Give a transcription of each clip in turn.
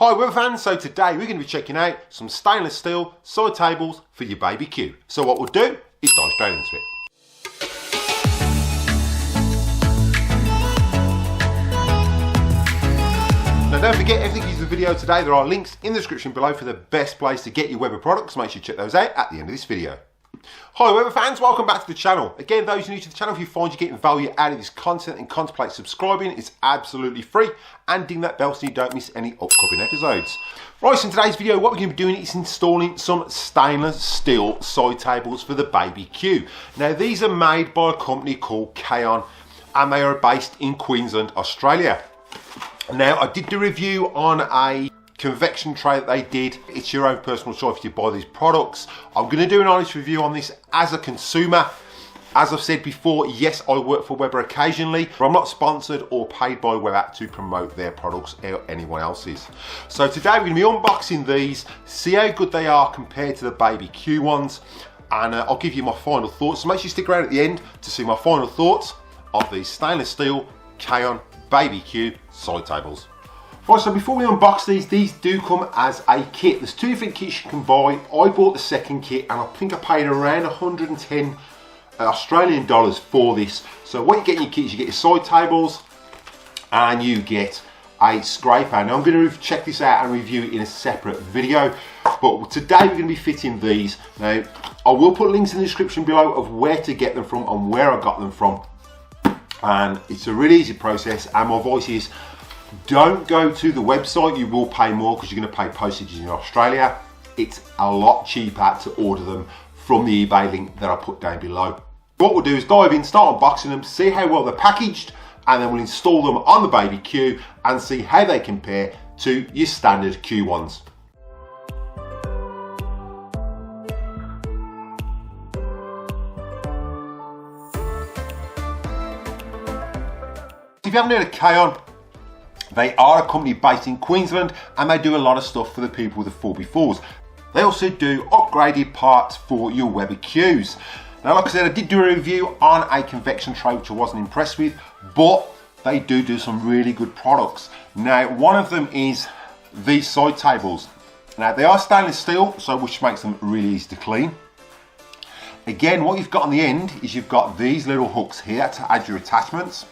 Hi Weber fans, so today we're going to be checking out some stainless steel side tables for your baby Q. So what we'll do is dive straight into it. Now don't forget, everything is in the video today. There are links in the description below for the best place to get your Weber products. Make sure you check those out at the end of this video. Hi Weber fans, welcome back to the channel. Again, those new to the channel, if you find you're getting value out of this content and contemplate subscribing, it's absolutely free, and ding that bell so you don't miss any upcoming episodes. Right, so in today's video, what we're going to be doing is installing some stainless steel side tables for the baby Q. Now these are made by a company called Kaon, and they are based in Queensland, Australia. Now I did the review on a convection tray that they did. It's your own personal choice if you buy these products. I'm going to do an honest review on this as a consumer. As I've said before, yes, I work for Weber occasionally, but I'm not sponsored or paid by Weber to promote their products or anyone else's. So today we're going to be unboxing these, see how good they are compared to the baby Q ones, and I'll give you my final thoughts. So make sure you stick around at the end to see my final thoughts of these stainless steel Kaon baby Q side tables. Right, so before we unbox these do come as a kit. There's two different kits you can buy. I bought the second kit and I think I paid around 110 Australian dollars for this. So what you get in your kit is you get your side tables and you get a scraper. Now I'm going to check this out and review it in a separate video, but today we're going to be fitting these. Now I will put links in the description below of where to get them from and where I got them from, and it's a really easy process, and my advice is don't go to the website. You will pay more because you're going to pay postage in Australia. It's a lot cheaper to order them from the eBay link that I put down below. What we'll do is dive in, start unboxing them, see how well they're packaged, and then we'll install them on the baby Q and see how they compare to your standard Q ones. If you haven't heard of Kaon, they are a company based in Queensland and they do a lot of stuff for the people with the 4x4s. They also do upgraded parts for your Weber Qs. Now, like I said, I did do a review on a convection tray which I wasn't impressed with, but they do some really good products. Now, one of them is these side tables. Now, they are stainless steel, so which makes them really easy to clean. Again, what you've got on the end is you've got these little hooks here to add your attachments,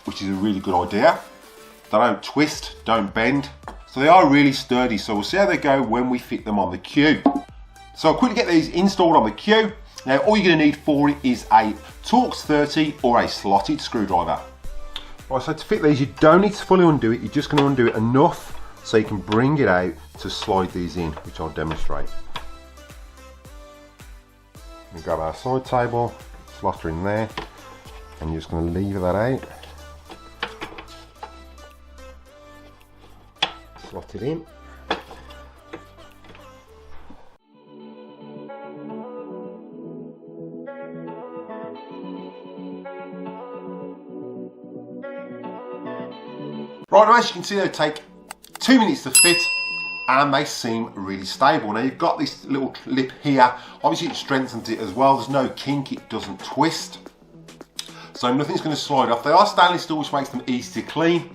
which is a really good idea. They don't twist, don't bend, so they are really sturdy. So we'll see how they go when we fit them on the Q. So I'll quickly get these installed on the Q. Now all you're going to need for it is a Torx 30 or a slotted screwdriver. Right, so to fit these you don't need to fully undo it, you're just going to undo it enough so you can bring it out to slide these in, which I'll demonstrate. We grab our side table, slot her in there, and you're just going to lever that out. Slot it in. Right, now as you can see, they take 2 minutes to fit and they seem really stable. Now you've got this little lip here, obviously it strengthens it as well. There's no kink, it doesn't twist, so nothing's going to slide off. They are stainless steel, which makes them easy to clean.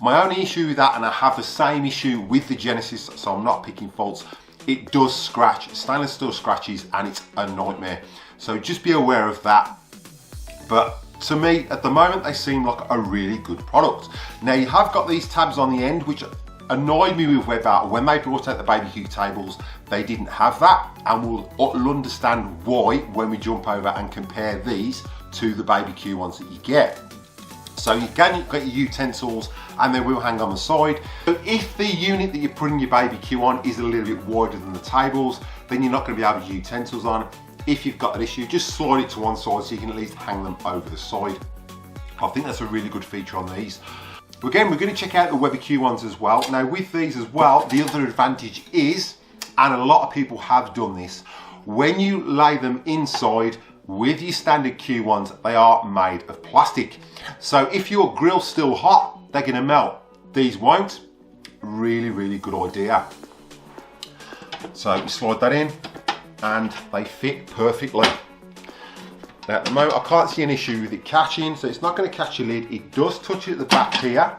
My only issue with that, and I have the same issue with the Genesis, so I'm not picking faults, it does scratch. Stainless steel scratches and it's a nightmare. So just be aware of that. But to me, at the moment, they seem like a really good product. Now you have got these tabs on the end, which annoyed me with Weber. When they brought out the baby Q tables, they didn't have that, and we'll understand why when we jump over and compare these to the baby Q ones that you get. So you can get your utensils and they will hang on the side. So if the unit that you're putting your baby Q on is a little bit wider than the tables, then you're not going to be able to use utensils on. If you've got an issue, just slide it to one side so you can at least hang them over the side. I think that's a really good feature on these. Again, we're going to check out the Weber Q ones as well. Now with these as well, the other advantage is, and a lot of people have done this, when you lay them inside, with your standard Q ones, they are made of plastic. So if your grill's still hot, they're going to melt. These won't. Really, really good idea. So you slide that in and they fit perfectly. Now at the moment I can't see an issue with it catching, so it's not going to catch your lid. It does touch it at the back here,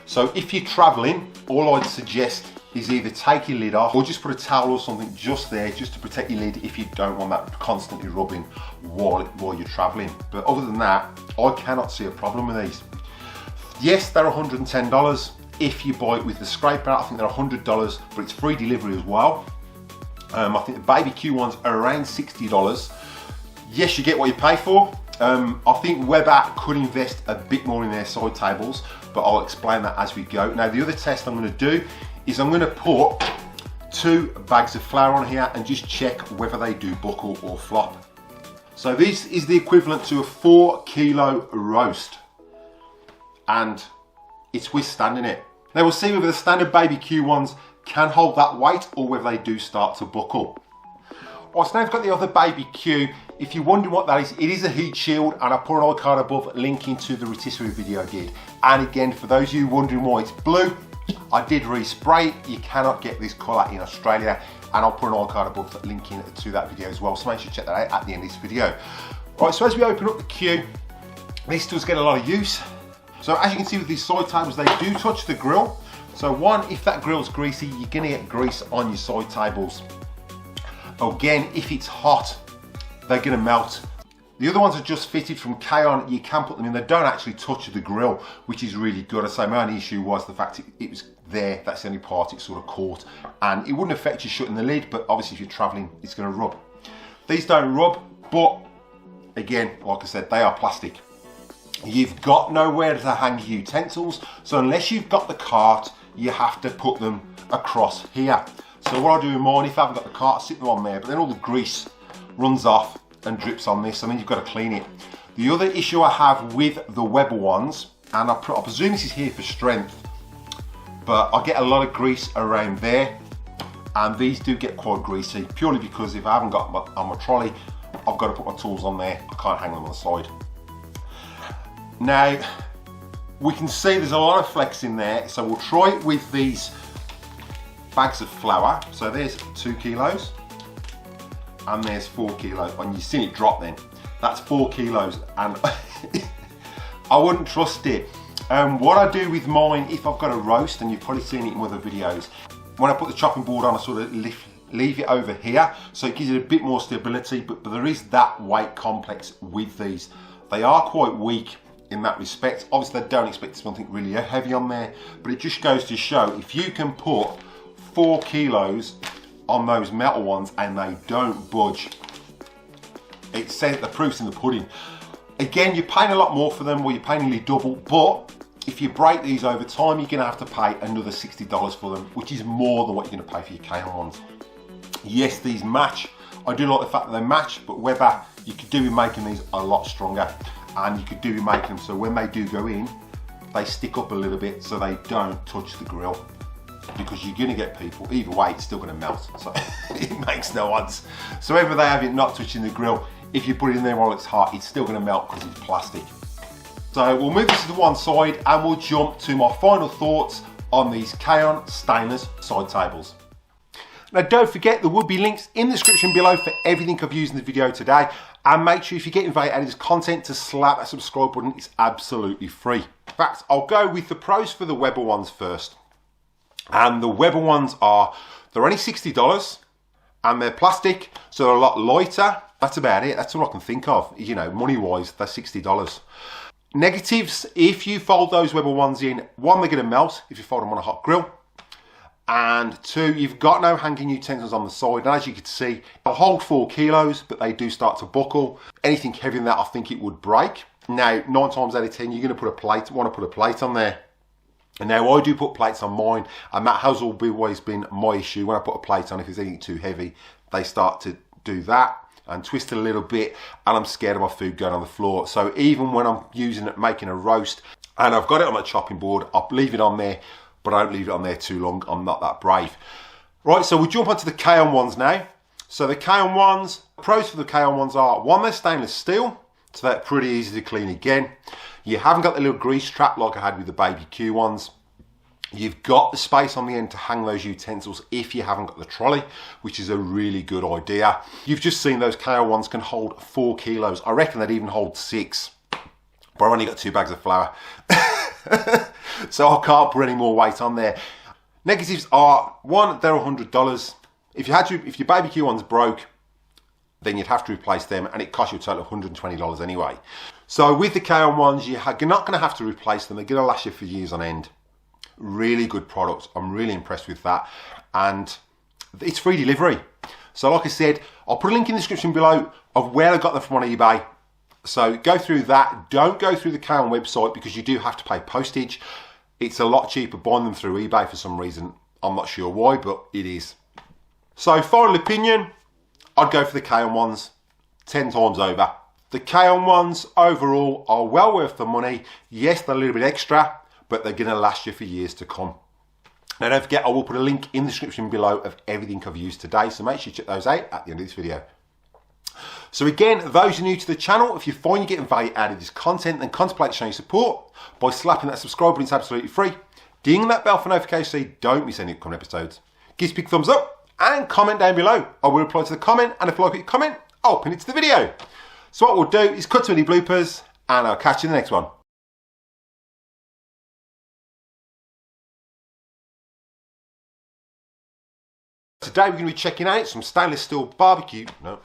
So if you're traveling, all I'd suggest is either take your lid off or just put a towel or something just there, just to protect your lid if you don't want that constantly rubbing while you're traveling. But other than that, I cannot see a problem with these. Yes, they're $110. If you buy it with the scraper out, I think they're $100, but it's free delivery as well. I think the baby Q ones are around $60. Yes, you get what you pay for. I think Weber could invest a bit more in their side tables, but I'll explain that as we go. Now, the other test I'm going to do is I'm going to put 2 bags of flour on here and just check whether they do buckle or flop. So this is the equivalent to a 4 kilo roast, and it's withstanding it. Now we'll see whether the standard baby Q ones can hold that weight or whether they do start to buckle. Right, so now I've got the other baby Q. If you're wondering what that is, it is a heat shield, and I put an oil card above linking to the rotisserie video I did. And again, for those of you wondering why it's blue, I did respray it. You cannot get this colour in Australia, and I'll put an oil card above linking to that video as well, so make sure you check that out at the end of this video. Right, so as we open up the Q, this does get a lot of use. So as you can see with these side tables, they do touch the grill. So one, if that grill's greasy, you're gonna get grease on your side tables. Again, if it's hot, they're gonna melt. The other ones are just fitted from Kaon. You can put them in, they don't actually touch the grill, which is really good. I say my only issue was the fact it was there, that's the only part it sort of caught, and it wouldn't affect you shutting the lid, but obviously if you're traveling, it's gonna rub. These don't rub, but again, like I said, they are plastic. You've got nowhere to hang your utensils, so unless you've got the cart, you have to put them across here. So what I do in mine, if I haven't got the cart, I sit them on there, but then all the grease runs off and drips on this, and then you've got to clean it. The other issue I have with the Weber ones, and I presume this is here for strength, but I get a lot of grease around there, and these do get quite greasy, purely because if I haven't got on my trolley, I've got to put my tools on there, I can't hang them on the side. Now, we can see there's a lot of flex in there, so we'll try it with these bags of flour. So there's 2 kilos, and there's 4 kilos, and you've seen it drop then. That's 4 kilos, and I wouldn't trust it. What I do with mine, if I've got a roast, and you've probably seen it in other videos, when I put the chopping board on, I sort of leave it over here, so it gives it a bit more stability, but there is that weight complex with these. They are quite weak in that respect. Obviously, I don't expect something really heavy on there, but it just goes to show, if you can put 4 kilos on those metal ones and they don't budge, it says the proof's in the pudding. Again, you're paying a lot more for them, or you're paying nearly double, but if you break these over time, you're gonna have to pay another $60 for them, which is more than what you're gonna pay for your Kaon ones. Yes, these match. I do like the fact that they match, but Weber, you could do with making these a lot stronger, and you could do with making them so when they do go in, they stick up a little bit so they don't touch the grill, because you're gonna get people, either way, it's still gonna melt, so it makes no odds. So whether they have it not touching the grill, if you put it in there while it's hot, it's still gonna melt because it's plastic. So we'll move this to the one side, and we'll jump to my final thoughts on these Kaon stainless side tables. Now, don't forget, there will be links in the description below for everything I've used in the video today, and make sure if you get invited out of this content to slap that subscribe button. It's absolutely free. In fact, I'll go with the pros for the Weber ones first. And the Weber ones they're only $60, and they're plastic, so they're a lot lighter. That's about it. That's all I can think of. You know, money-wise, they're $60. Negatives, if you fold those Weber ones in, one, they're gonna melt if you fold them on a hot grill. And 2, you've got no hanging utensils on the side, and as you can see, they'll hold 4 kilos, but they do start to buckle. Anything heavier than that, I think it would break. Now, 9 times out of 10, you're gonna want to put a plate on there. And now I do put plates on mine, and that has always been my issue. When I put a plate on, if it's anything too heavy, they start to do that and twist it a little bit, and I'm scared of my food going on the floor. So even when I'm using it, making a roast, and I've got it on my chopping board, I'll leave it on there, but I don't leave it on there too long. I'm not that brave. Right, so we'll jump onto the Kaon ones now. So the Kaon ones, pros for the Kaon ones are, 1, they're stainless steel, so they're pretty easy to clean again. You haven't got the little grease trap like I had with the baby Q ones. You've got the space on the end to hang those utensils if you haven't got the trolley, which is a really good idea. You've just seen those Kaon ones can hold 4 kilos. I reckon they'd even hold 6, but I've only got 2 bags of flour. So I can't put any more weight on there. Negatives are, one, they're $100. If your barbecue one's broke, then you'd have to replace them, and it costs you a total of $120 anyway. So with the Kaon ones, you're not going to have to replace them. They're going to last you for years on end. Really good products. I'm really impressed with that, and it's free delivery. So like I said, I'll put a link in the description below of where I got them from on eBay. So go through that. Don't go through the Kaon website because you do have to pay postage. It's a lot cheaper buying them through eBay for some reason. I'm not sure why, but it is. So final opinion, I'd go for the Kaon ones 10 times over. The Kaon ones overall are well worth the money. Yes, they're a little bit extra, but they're going to last you for years to come. Now don't forget, I will put a link in the description below of everything I've used today, so make sure you check those out at the end of this video. So again, those who are new to the channel, if you find you're getting value out of this content, then contemplate showing support by slapping that subscribe button. It's absolutely free. Ding that bell for notifications so you don't miss any upcoming episodes. Give us a big thumbs up and comment down below. I will reply to the comment, and if you like what you comment, I'll pin it to the video. So what we'll do is cut to any bloopers, and I'll catch you in the next one. Today we're going to be checking out some stainless steel barbecue. No.